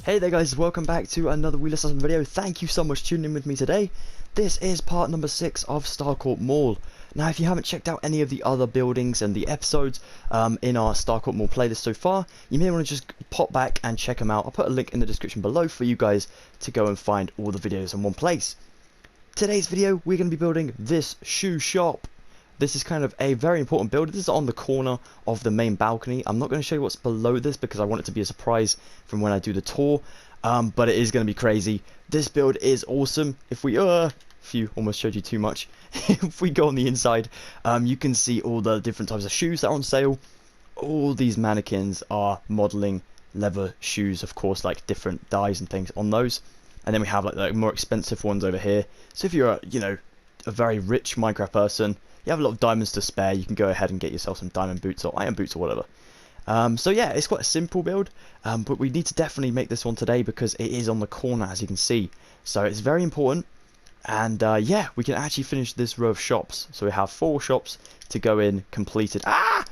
Hey there guys, welcome back to another Wheelassassin video. Thank you so much for tuning in with me today. This is part number 6 of Starcourt Mall. Now if you haven't checked out any of the other buildings and the episodes in our Starcourt Mall playlist so far, you may want to just pop back and check them out. I'll put a link in the description below for you guys to go and find all the videos in one place. Today's video we're going to be building this shoe shop. This is kind of a very important build. This is on the corner of the main balcony. I'm not going to show you what's below this because I want it to be a surprise from when I do the tour. But it is going to be crazy. This build is awesome. If we, phew, almost showed you too much. If we go on the inside, you can see all the different types of shoes that are on sale. All these mannequins are modeling leather shoes, of course, like different dyes and things on those. And then we have like the more expensive ones over here. So if you're, a very rich Minecraft person, you have a lot of diamonds to spare, you can go ahead and get yourself some diamond boots or iron boots or whatever. So yeah, it's quite a simple build, but we need to definitely make this one today because it is on the corner, as you can see. So it's very important, and yeah, we can actually finish this row of shops. So we have 4 shops to go in completed. I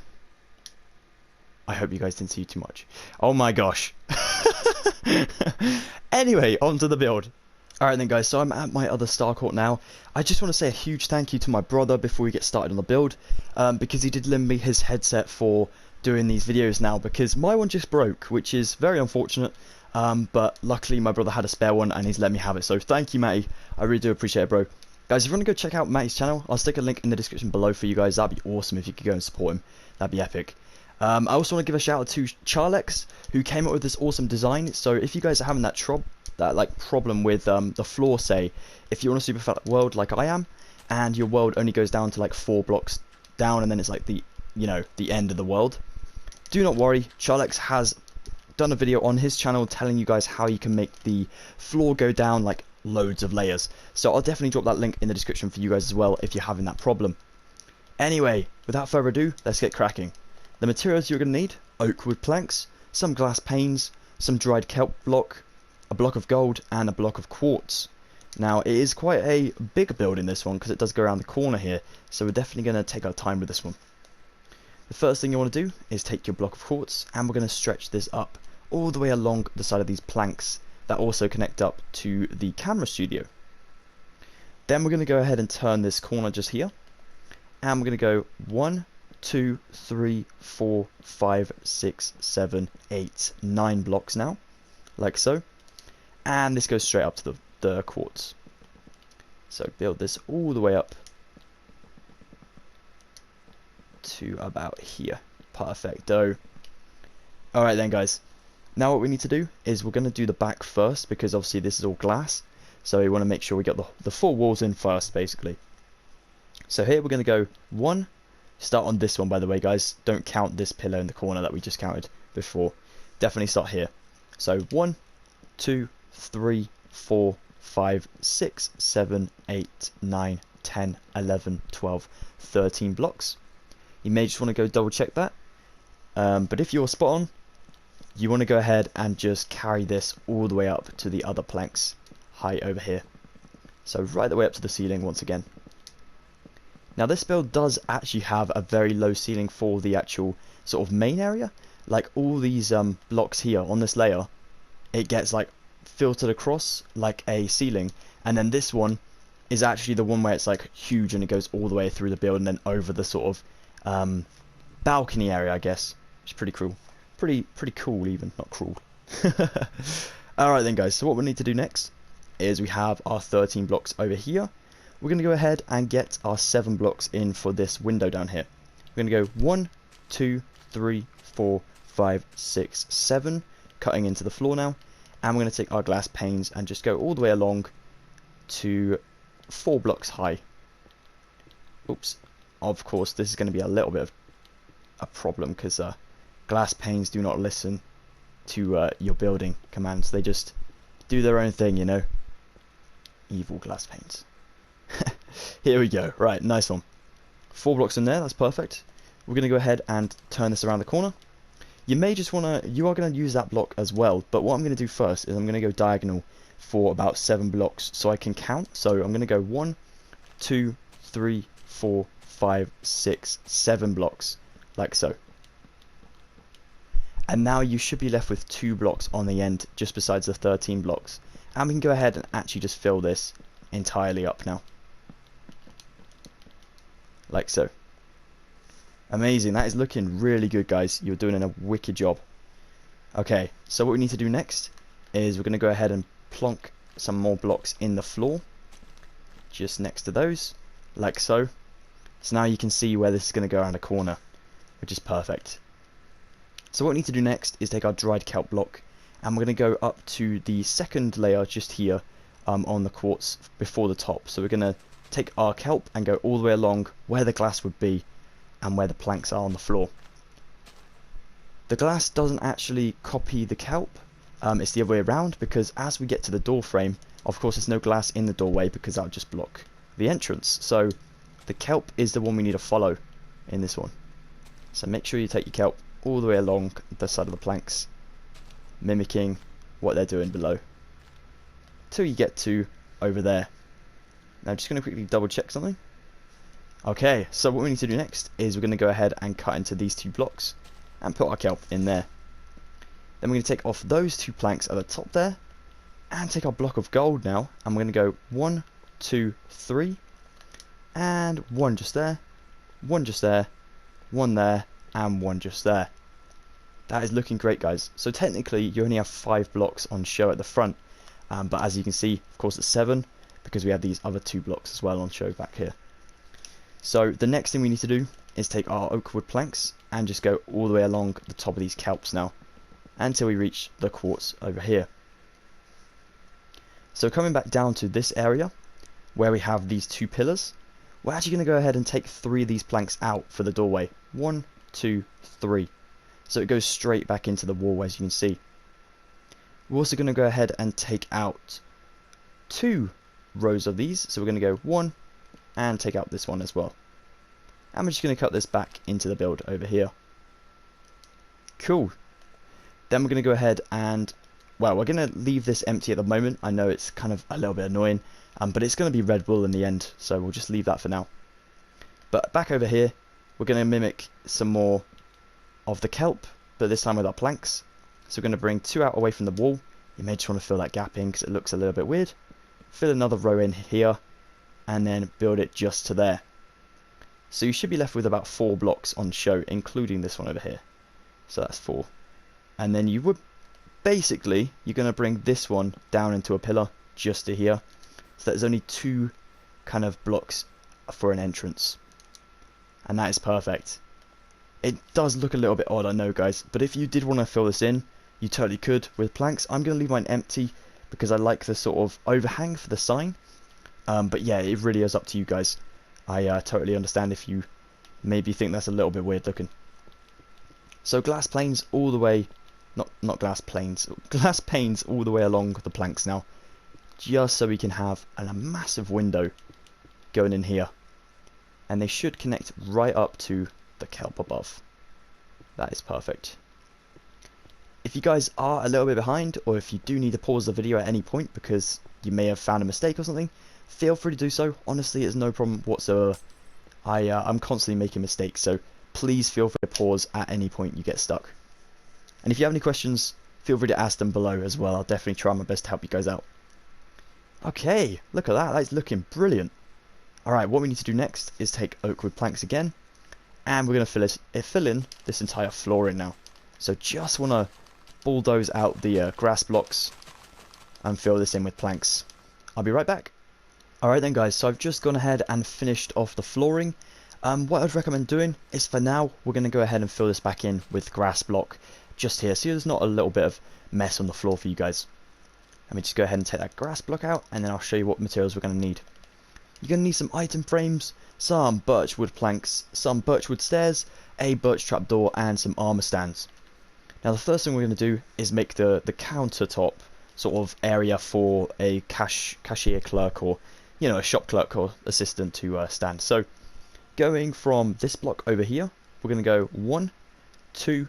hope you guys didn't see too much. Oh my gosh. Anyway, on to the build. Alright then guys, so I'm at my other Starcourt now. I just want to say a huge thank you to my brother before we get started on the build, because he did lend me his headset for doing these videos now, because my one just broke, which is very unfortunate, but luckily my brother had a spare one and he's let me have it, so thank you Matty, I really do appreciate it, bro. Guys, if you want to go check out Matty's channel, I'll stick a link in the description below for you guys. That'd be awesome if you could go and support him, that'd be epic. I also want to give a shout out to Charlex, who came up with this awesome design. So if you guys are having that problem with the floor, say, if you're on a super fat world like I am, and your world only goes down to like 4 blocks down, and then it's like the end of the world, do not worry. Charlex has done a video on his channel telling you guys how you can make the floor go down like loads of layers. So I'll definitely drop that link in the description for you guys as well if you're having that problem. Anyway, without further ado, let's get cracking. The materials you're going to need: oak wood planks, some glass panes, some dried kelp block, a block of gold, and a block of quartz. Now it is quite a big build in this one because it does go around the corner here, so we're definitely going to take our time with this one. The first thing you want to do is take your block of quartz, and we're going to stretch this up all the way along the side of these planks that also connect up to the camera studio. Then we're going to go ahead and turn this corner just here, and we're going to go 1, 2, 3, 4, 5, 6, 7, 8, 9 blocks now, like so, and this goes straight up to the quartz. So build this all the way up to about here. Perfecto. Alright then guys, now what we need to do is we're going to do the back first, because obviously this is all glass, so we want to make sure we get the 4 walls in first basically. So here we're going to go 1. Start on this one, by the way, guys. Don't count this pillar in the corner that we just counted before. Definitely start here. So 1, 2, 3, 4, 5, 6, 7, 8, 9, 10, 11, 12, 13 blocks. You may just want to go double check that. But if you're spot on, you want to go ahead and just carry this all the way up to the other planks height over here. So right the way up to the ceiling once again. Now this build does actually have a very low ceiling for the actual sort of main area. Like all these blocks here on this layer, it gets like filtered across like a ceiling, and then this one is actually the one where it's like huge and it goes all the way through the build and then over the sort of balcony area, I guess, which is pretty cool. Pretty cool even, not cruel. Alright then guys, so what we need to do next is we have our 13 blocks over here. We're going to go ahead and get our 7 blocks in for this window down here. We're going to go 1, 2, 3, 4, 5, 6, 7, cutting into the floor now. And we're going to take our glass panes and just go all the way along to 4 blocks high. Oops. Of course, this is going to be a little bit of a problem because glass panes do not listen to your building commands. They just do their own thing, you know. Evil glass panes. Here we go. Right, nice one. 4 blocks in there, that's perfect. We're going to go ahead and turn this around the corner. You may just want to, you are going to use that block as well, but what I'm going to do first is I'm going to go diagonal for about 7 blocks so I can count. So I'm going to go 1, 2, 3, 4, 5, 6, 7 blocks, like so. And now you should be left with 2 blocks on the end, just besides the 13 blocks. And we can go ahead and actually just fill this entirely up now. Like so. Amazing, that is looking really good, guys. You're doing a wicked job. Okay, so what we need to do next is we're going to go ahead and plonk some more blocks in the floor. Just next to those, like so. So now you can see where this is going to go around a corner, which is perfect. So what we need to do next is take our dried kelp block, and we're going to go up to the second layer just here on the quartz before the top. So we're going to take our kelp and go all the way along where the glass would be and where the planks are on the floor. The glass doesn't actually copy the kelp, it's the other way around, because as we get to the door frame, of course there's no glass in the doorway because that would just block the entrance. So the kelp is the one we need to follow in this one. So make sure you take your kelp all the way along the side of the planks, mimicking what they're doing below, till you get to over there. Now just going to quickly double check something. Okay, so what we need to do next is we're going to go ahead and cut into these 2 blocks and put our kelp in there. Then we're going to take off those 2 planks at the top there and take our block of gold now, and we're going to go 1, 2, 3, and 1 just there, 1 just there, 1 there, and 1 just there. That is looking great, guys. So technically you only have 5 blocks on show at the front, but as you can see, of course it's 7 because we have these other 2 blocks as well on show back here. So the next thing we need to do is take our oak wood planks and just go all the way along the top of these kelps now until we reach the quartz over here. So coming back down to this area where we have these 2 pillars, we're actually going to go ahead and take 3 of these planks out for the doorway. 1, 2, 3. So it goes straight back into the wall, as you can see. We're also going to go ahead and take out 2 rows of these. So we're going to go 1 and take out this one as well. And we're just going to cut this back into the build over here. Cool. Then we're going to go ahead and, well, we're going to leave this empty at the moment. I know it's kind of a little bit annoying, but it's going to be red wool in the end, so we'll just leave that for now. But back over here, we're going to mimic some more of the kelp, but this time with our planks. So we're going to bring 2 out away from the wall. You may just want to fill that gap in because it looks a little bit weird. Fill another row in here, and then build it just to there. So you should be left with about 4 blocks on show, including this one over here. So that's 4. And then you would, basically, you're going to bring this one down into a pillar just to here. So there's only 2 kind of blocks for an entrance. And that is perfect. It does look a little bit odd, I know, guys, but if you did want to fill this in, you totally could with planks. I'm going to leave mine empty because I like the sort of overhang for the sign. But yeah, it really is up to you guys. I totally understand if you maybe think that's a little bit weird looking. So glass planes all the way, not glass planes, glass panes all the way along the planks now, just so we can have a massive window going in here. And they should connect right up to the kelp above. That is perfect. If you guys are a little bit behind, or if you do need to pause the video at any point because you may have found a mistake or something, feel free to do so. Honestly, it's no problem whatsoever. I'm constantly making mistakes, so please feel free to pause at any point you get stuck. And if you have any questions, feel free to ask them below as well. I'll definitely try my best to help you guys out. Okay, look at that. That's looking brilliant. Alright, what we need to do next is take oak wood planks again, and we're going to fill in this entire floor in now. So just want to bulldoze out the grass blocks and fill this in with planks. I'll be right back. Alright then, guys, so I've just gone ahead and finished off the flooring. What I'd recommend doing is, for now, we're going to go ahead and fill this back in with grass block just here, so there's not a little bit of mess on the floor for you guys. Let me just go ahead and take that grass block out, and then I'll show you what materials we're going to need. You're going to need some item frames, some birch wood planks, some birch wood stairs, a birch trapdoor, and some armor stands. Now the first thing we're going to do is make the countertop sort of area for a cashier clerk, or you know, a shop clerk or assistant to stand. So going from this block over here, we're going to go 1, 2,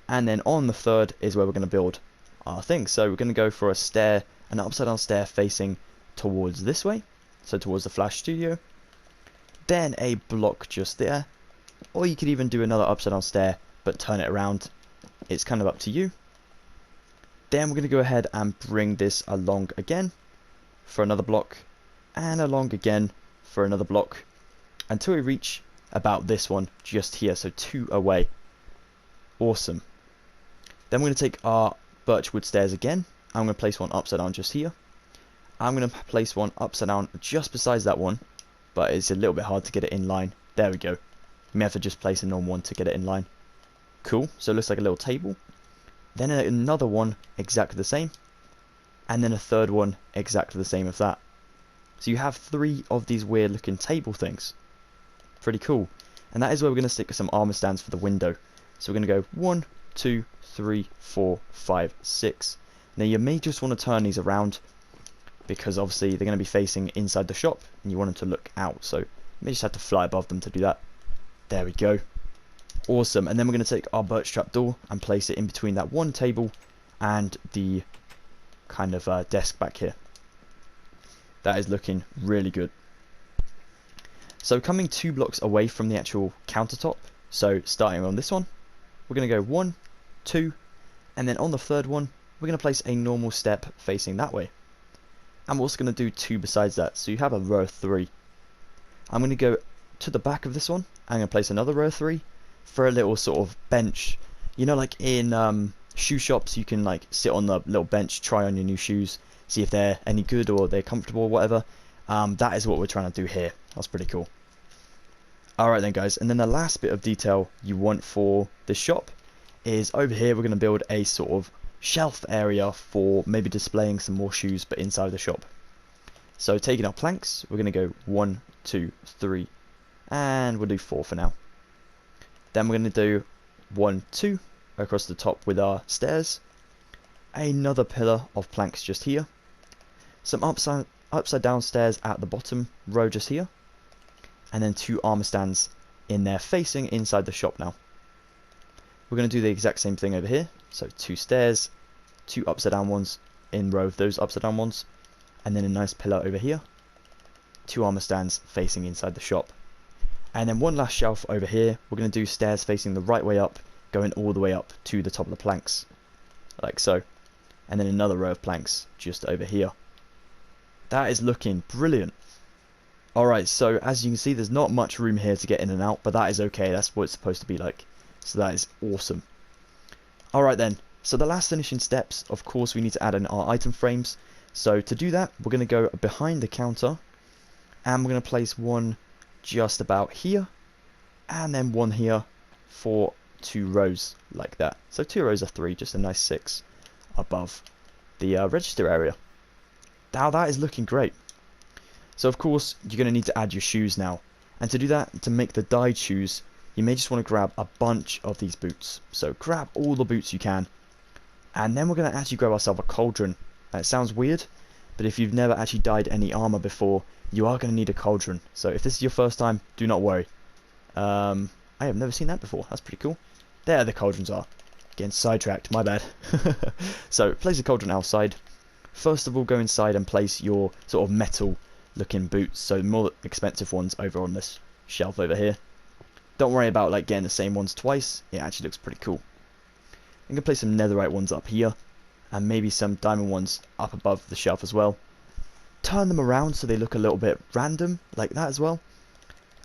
and then on the third is where we're going to build our thing. So we're going to go for a stair, an upside down stair facing towards this way, so towards the Flash Studio. Then a block just there, or you could even do another upside down stair but turn it around it's kind of up to you. Then we're going to go ahead and bring this along again for another block, and along again for another block, until we reach about this one just here, so 2 away. Awesome. Then we're going to take our birchwood stairs again. I'm going to place one upside down just here. I'm going to place one upside down just besides that one, but it's a little bit hard to get it in line. There we go. You may have to just place a normal one to get it in line. Cool, so it looks like a little table. Then another one exactly the same, and then a third one exactly the same as that. So you have 3 of these weird looking table things. Pretty cool. And that is where we're going to stick some armor stands for the window. So we're going to go 1, 2, 3, 4, 5, 6. Now you may just want to turn these around, because obviously they're going to be facing inside the shop and you want them to look out, so you may just have to fly above them to do that. There we go. Awesome. And then we're going to take our birch trap door and place it in between that one table and the kind of desk back here. That is looking really good. So coming 2 blocks away from the actual countertop, so starting on this one, we're going to go 1, 2, and then on the third one we're going to place a normal step facing that way. And we're also going to do 2 besides that, so you have a row of 3. I'm going to go to the back of this one. I'm going to place another row of 3 for a little sort of bench. You know, like in shoe shops, you can like sit on the little bench, try on your new shoes, see if they're any good or they're comfortable or whatever. That is what we're trying to do here. That's pretty cool. Alright then guys, and then the last bit of detail you want for this shop is over here. We're going to build a sort of shelf area for maybe displaying some more shoes, but inside the shop. So taking our planks, we're going to go 1, 2, 3, and we'll do 4 for now. Then we're going to do 1, 2 across the top with our stairs, another pillar of planks just here, some upside down stairs at the bottom row just here, and then 2 armor stands in there facing inside the shop now. We're going to do the exact same thing over here, so 2 stairs, 2 upside down ones in row of those upside down ones, and then a nice pillar over here, 2 armor stands facing inside the shop. And then one last shelf over here. We're going to do stairs facing the right way up, going all the way up to the top of the planks, like so. And then another row of planks just over here. That is looking brilliant. Alright, so as you can see, there's not much room here to get in and out, but that is okay. That's what it's supposed to be like. So that is awesome. Alright then, so the last finishing steps, of course, we need to add in our item frames. So to do that, we're going to go behind the counter, and we're going to place one just about here, and then one here for 2 rows like that. So 2 rows of 3, just a nice 6 above the register area. Now that is looking great. So of course you're going to need to add your shoes now, and to do that, to make the dyed shoes, you may just want to grab a bunch of these boots. So grab all the boots you can, and then we're going to actually grab ourselves a cauldron. Now, it sounds weird, but if you've never actually dyed any armor before, you are going to need a cauldron. So if this is your first time, do not worry. I have never seen that before. That's pretty cool. There the cauldrons are. Getting sidetracked, my bad. So place a cauldron outside. First of all, go inside and place your sort of metal looking boots, so more expensive ones over on this shelf over here. Don't worry about like getting the same ones twice. It actually looks pretty cool. I'm going to place some netherite ones up here, and maybe some diamond ones up above the shelf as well. Turn them around so they look a little bit random like that as well.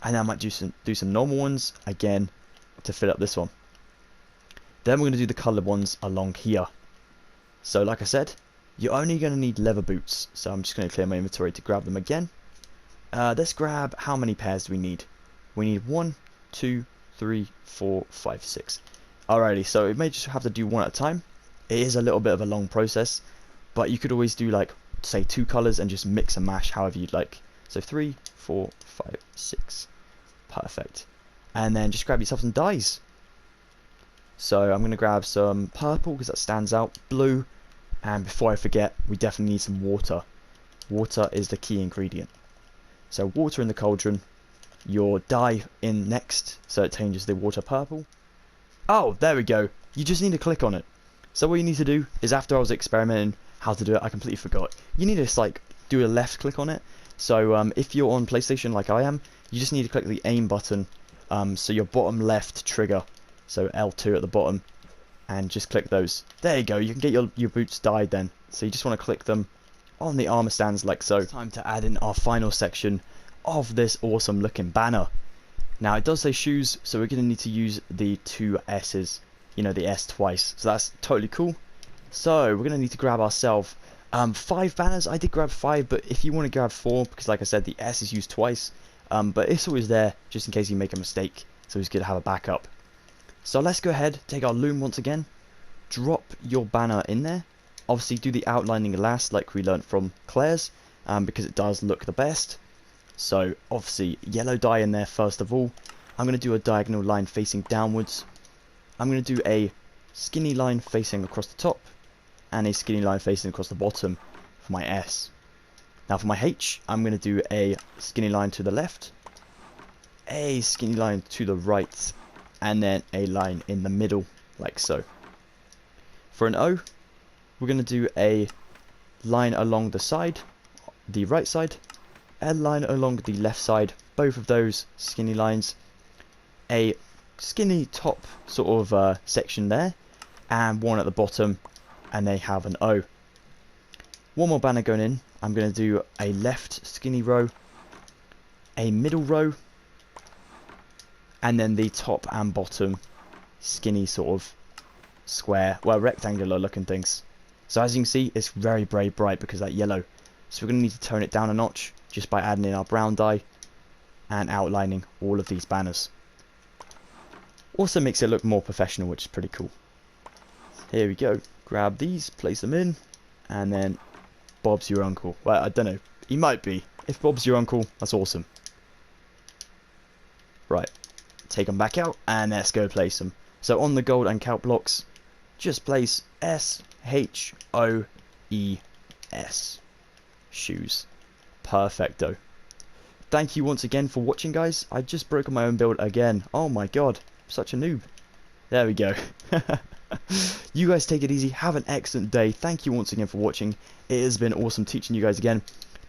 And I might do some normal ones again to fill up this one. Then we're going to do the coloured ones along here. So like I said, you're only going to need leather boots. So I'm just going to clear my inventory to grab them again. Let's grab, how many pairs do we need? We need 1, 2, 3, 4, 5, 6. Alrighty, so we may just have to do one at a time. It is a little bit of a long process, but you could always do like, say 2 colours and just mix and mash however you'd like. So 3, 4, 5, 6. Perfect. And then just grab yourself some dyes. So I'm going to grab some purple because that stands out, blue, and before I forget, we definitely need some water. Water is the key ingredient. So water in the cauldron, your dye in next, so it changes the water purple. Oh, there we go. You just need to click on it. So what you need to do is, after I was experimenting how to do it, I completely forgot. You need to like do a left click on it. So if you're on PlayStation like I am, you just need to click the aim button. So your bottom left trigger, so L2 at the bottom, and just click those. There you go, you can get your boots dyed then. So you just want to click them on the armor stands like so. It's time to add in our final section of this awesome looking banner. Now it does say shoes, so we're going to need to use the 2 S's, you know, the S twice. So that's totally cool. So we're going to need to grab ourselves 5 banners. I did grab 5, but if you want to grab 4, because like I said, the S is used twice, but it's always there just in case you make a mistake, so it's good to have a backup. So let's go ahead, take our loom once again, drop your banner in there. Obviously do the outlining last like we learnt from Claire's, because it does look the best. So obviously yellow dye in there first of all. I'm going to do a diagonal line facing downwards. I'm going to do a skinny line facing across the top, and a skinny line facing across the bottom for my S. Now for my H, I'm going to do a skinny line to the left, a skinny line to the right, and then a line in the middle, like so. For an O, we're going to do a line along the side, the right side, a line along the left side, both of those skinny lines, a skinny top sort of section there, and one at the bottom, and they have an O. One more banner going in. I'm going to do a left skinny row, a middle row, and then the top and bottom skinny sort of square, well, rectangular looking things. So as you can see, it's very bright because of that yellow. So we're going to need to tone it down a notch just by adding in our brown dye and outlining all of these banners. Also makes it look more professional, which is pretty cool. Here we go. Grab these, place them in, and then Bob's your uncle. Well, I don't know. He might be. If Bob's your uncle, that's awesome. Right. Take them back out, and let's go place them. So on the gold and calc blocks, just place S-H-O-E-S. Shoes. Perfecto. Thank you once again for watching, guys. I just broke my own build again. Oh my god. Such a noob. There we go. You guys take it easy. Have an excellent day. Thank you once again for watching. It has been awesome teaching you guys again.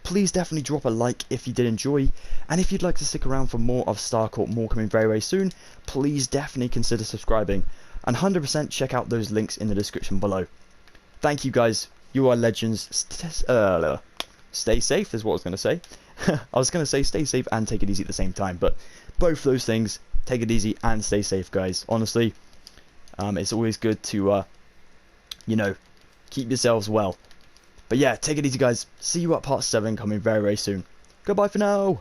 Please definitely drop a like if you did enjoy. And if you'd like to stick around for more of Starcourt, more coming very soon, please definitely consider subscribing. And 100% check out those links in the description below. Thank you guys. You are legends. Stay safe is what I was going to say. I was going to say stay safe and take it easy at the same time. But both those things, take it easy and stay safe, guys. Honestly, it's always good to, you know, keep yourselves well. But yeah, take it easy, guys. See you at part 7 coming very soon. Goodbye for now.